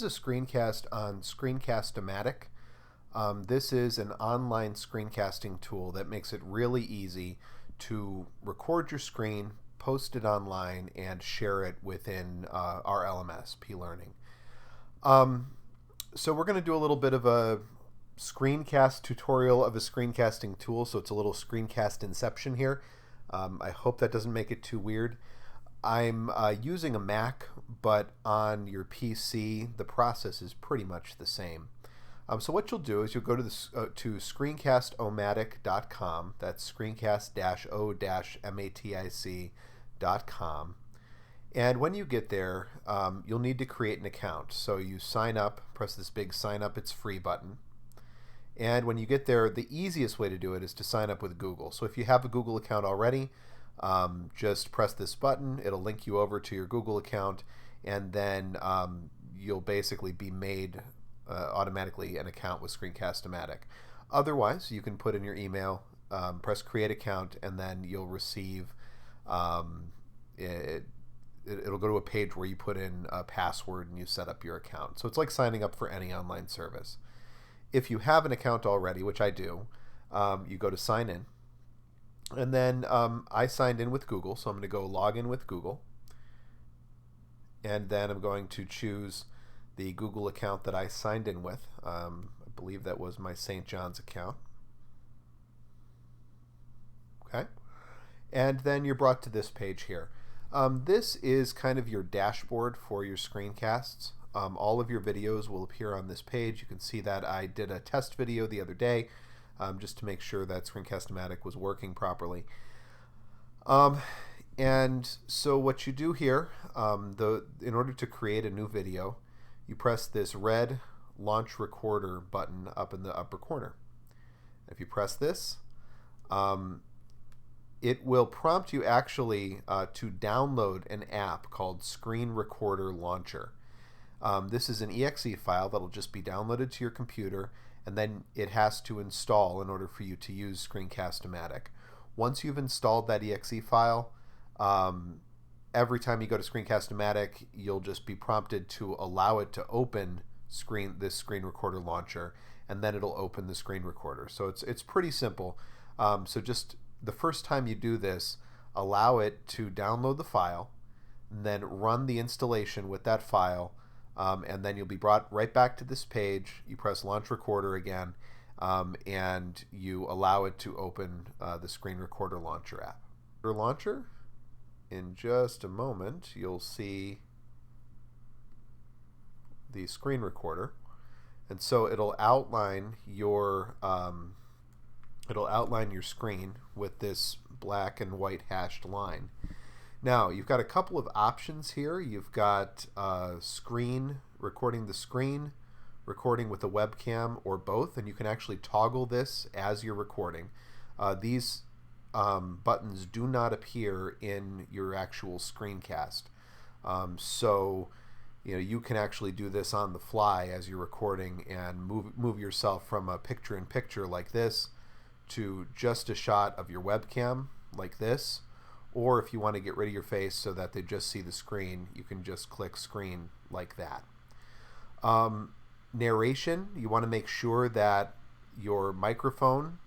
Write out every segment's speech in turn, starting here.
This is a screencast on Screencast-o-matic. This is an online screencasting tool that makes it really easy to record your screen, post it online, and share it within our LMS, P-Learning. So we're going to do a little bit of a screencast tutorial of a screencasting tool, so it's a little screencast inception here. I hope that doesn't make it too weird. I'm using a Mac, but on your PC, the process is pretty much the same. So what you'll do is you'll go to Screencast-o-matic.com. That's screencast-o-matic.com. And when you get there, you'll need to create an account. So you sign up, press this big sign up, it's free button. And when you get there, the easiest way to do it is to sign up with Google. So if you have a Google account already, just press this button. It'll link you over to your Google account, and then you'll basically be made automatically an account with Screencast-o-matic. Otherwise, you can put in your email, press create account, and then you'll receive it'll go to a page where you put in a password and you set up your account. So it's like signing up for any online service. If you have an account already, which I do, you go to sign in. And then I signed in with Google, so I'm going to go log in with Google. And then I'm going to choose the Google account that I signed in with. I believe that was my St. John's account. Okay. And then you're brought to this page here. This is kind of your dashboard for your screencasts. All of your videos will appear on this page. You can see that I did a test video the other day, just to make sure that Screencast-o-matic was working properly. And so what you do here, in order to create a new video, you press this red launch recorder button up in the upper corner. If you press this, it will prompt you actually to download an app called Screen Recorder Launcher. This is an exe file that'll just be downloaded to your computer, and then it has to install in order for you to use Screencast-o-matic. Once you've installed that exe file, every time you go to Screencast-o-matic, you'll just be prompted to allow it to open this Screen Recorder Launcher, and then it'll open the screen recorder. So it's pretty simple. So just the first time you do this, allow it to download the file, and then run the installation with that file. And then you'll be brought right back to this page. You press launch recorder again, and you allow it to open the Screen Recorder Launcher app. Launcher, in just a moment, you'll see the screen recorder, and so it'll outline your screen with this black and white hashed line. Now, you've got a couple of options here. You've got recording the screen, recording with a webcam, or both, and you can actually toggle this as you're recording. These buttons do not appear in your actual screencast. So you can actually do this on the fly as you're recording and move yourself from a picture-in-picture like this to just a shot of your webcam like this. Or if you want to get rid of your face so that they just see the screen, you can just click screen like that. Narration, you want to make sure that your microphone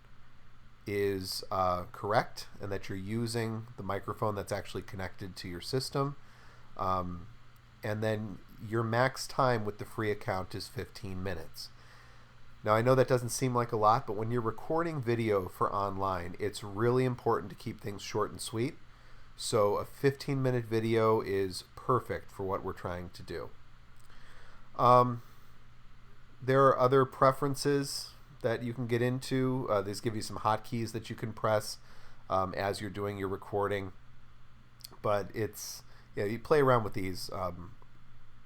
is correct and that you're using the microphone that's actually connected to your system. And then your max time with the free account is 15 minutes. Now, I know that doesn't seem like a lot, but when you're recording video for online, it's really important to keep things short and sweet. So a 15-minute video is perfect for what we're trying to do. There are other preferences that you can get into. These give you some hotkeys that you can press as you're doing your recording. But you play around with these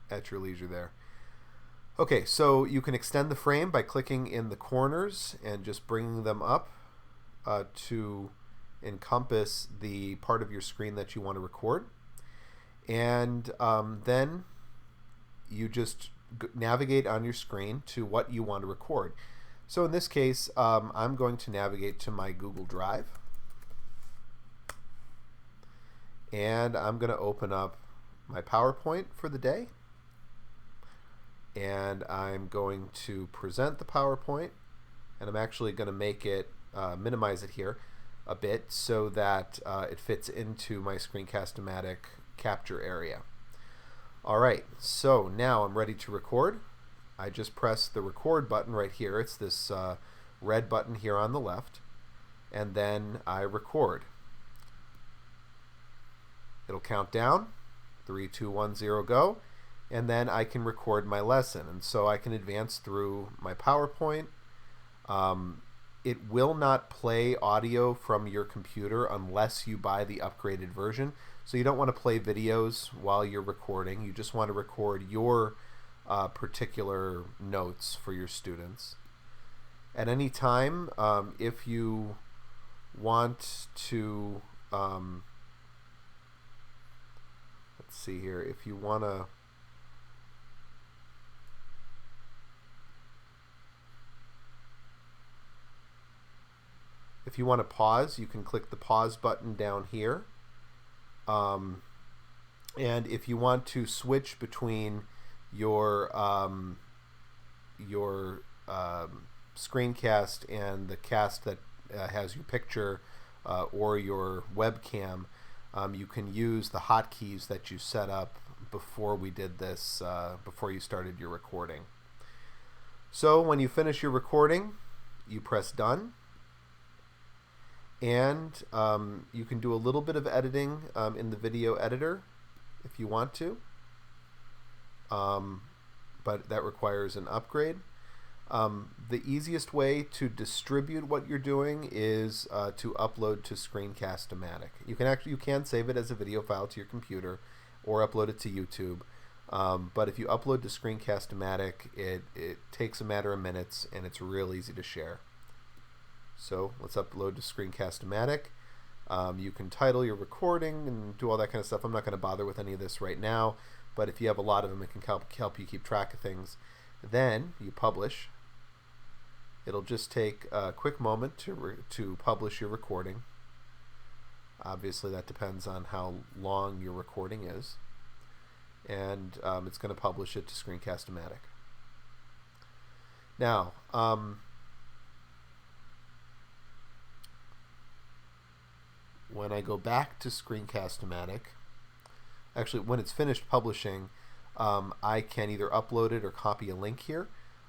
at your leisure there. Okay, so you can extend the frame by clicking in the corners and just bringing them up to encompass the part of your screen that you want to record. And then you just navigate on your screen to what you want to record. So in this case, I'm going to navigate to my Google Drive. And I'm going to open up my PowerPoint for the day. and I'm going to present the PowerPoint, and I'm actually going to make it minimize it here a bit so that it fits into my Screencast-o-matic capture area. Alright, so now I'm ready to record. I just press the record button right here. It's this red button here on the left, and then I record. It'll count down, 3, 2, 1, 0, go, and then I can record my lesson. And so I can advance through my PowerPoint. It will not play audio from your computer unless you buy the upgraded version. So you don't want to play videos while you're recording. You just want to record your particular notes for your students. At any time, if you want to, let's see here, if you want to pause, you can click the pause button down here. And if you want to switch between your screencast and the cast that has your picture or your webcam, you can use the hotkeys that you set up before we did this, before you started your recording. So when you finish your recording, you press done. And you can do a little bit of editing in the video editor if you want to, but that requires an upgrade. The easiest way to distribute what you're doing is to upload to Screencast-o-matic. You can save it as a video file to your computer or upload it to YouTube. But if you upload to Screencast-o-matic, it takes a matter of minutes and it's real easy to share. So let's upload to Screencast-o-matic. You can title your recording and do all that kind of stuff. I'm not going to bother with any of this right now, but if you have a lot of them, it can help you keep track of things. Then you publish. It'll just take a quick moment to publish your recording. Obviously, that depends on how long your recording is. And it's going to publish it to Screencast-o-matic. Now, when I go back to Screencast-o-matic, actually when it's finished publishing, I can either upload it or copy a link here.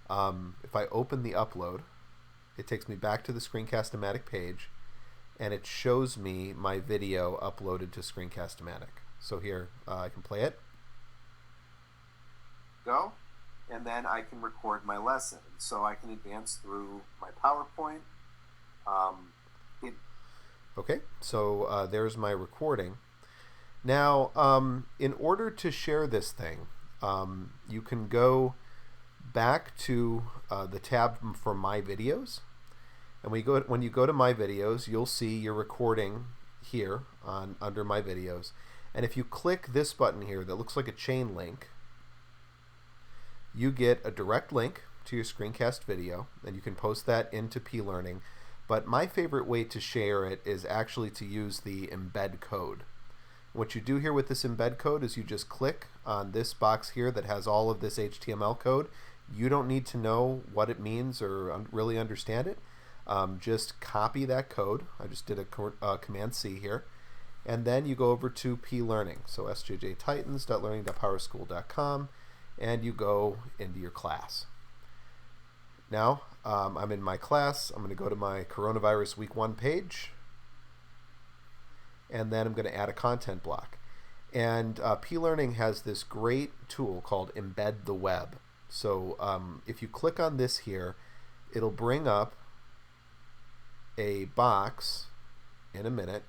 If I open the upload, it takes me back to the Screencast-o-matic page, and it shows me my video uploaded to Screencast-o-matic. So here, I can play it. Go, and then I can record my lesson. So I can advance through my PowerPoint. Okay, so there's my recording. Now, in order to share this thing, you can go back to the tab for My Videos, and when you go to My Videos, you'll see your recording here under My Videos. And if you click this button here that looks like a chain link, you get a direct link to your screencast video, and you can post that into P-Learning. But my favorite way to share it is actually to use the embed code. What you do here with this embed code is you just click on this box here that has all of this HTML code. You don't need to know what it means or really understand it. Just copy that code. I just did a Command C here. And then you go over to P-Learning. So sjjtitans.learning.powerschool.com, and you go into your class. Now, I'm in my class. I'm going to go to my Coronavirus Week 1 page, and then I'm going to add a content block. And P-Learning has this great tool called Embed the Web. So if you click on this here, it'll bring up a box in a minute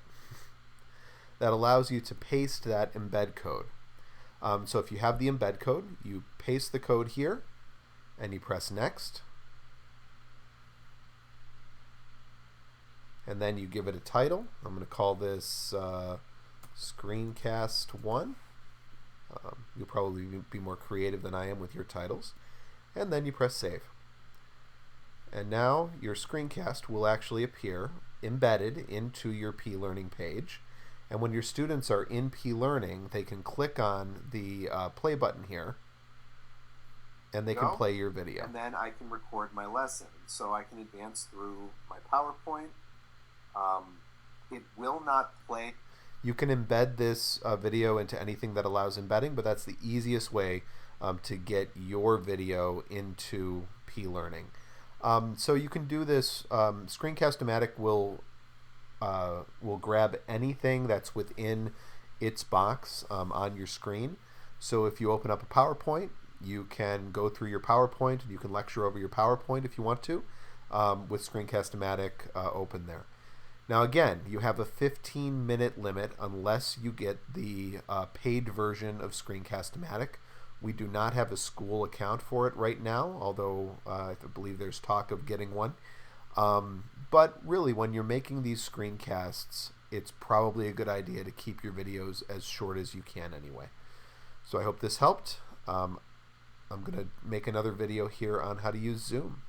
that allows you to paste that embed code. So if you have the embed code, you paste the code here, and you press Next. And then you give it a title. I'm going to call this Screencast 1. You'll probably be more creative than I am with your titles. And then you press Save. And now your screencast will actually appear embedded into your P-Learning page. And when your students are in P-Learning, they can click on the play button here, And they can play your video. And then I can record my lesson. So I can advance through my PowerPoint. It will not play. You can embed this video into anything that allows embedding, but that's the easiest way to get your video into P-Learning. So you can do this. Screencast-o-matic will grab anything that's within its box on your screen. So if you open up a PowerPoint, you can go through your PowerPoint. You can lecture over your PowerPoint if you want to with Screencast-o-matic open there. Now again, you have a 15-minute limit unless you get the paid version of Screencast-o-matic. We do not have a school account for it right now, although I believe there's talk of getting one. But really, when you're making these screencasts, it's probably a good idea to keep your videos as short as you can anyway. So I hope this helped. I'm going to make another video here on how to use Zoom.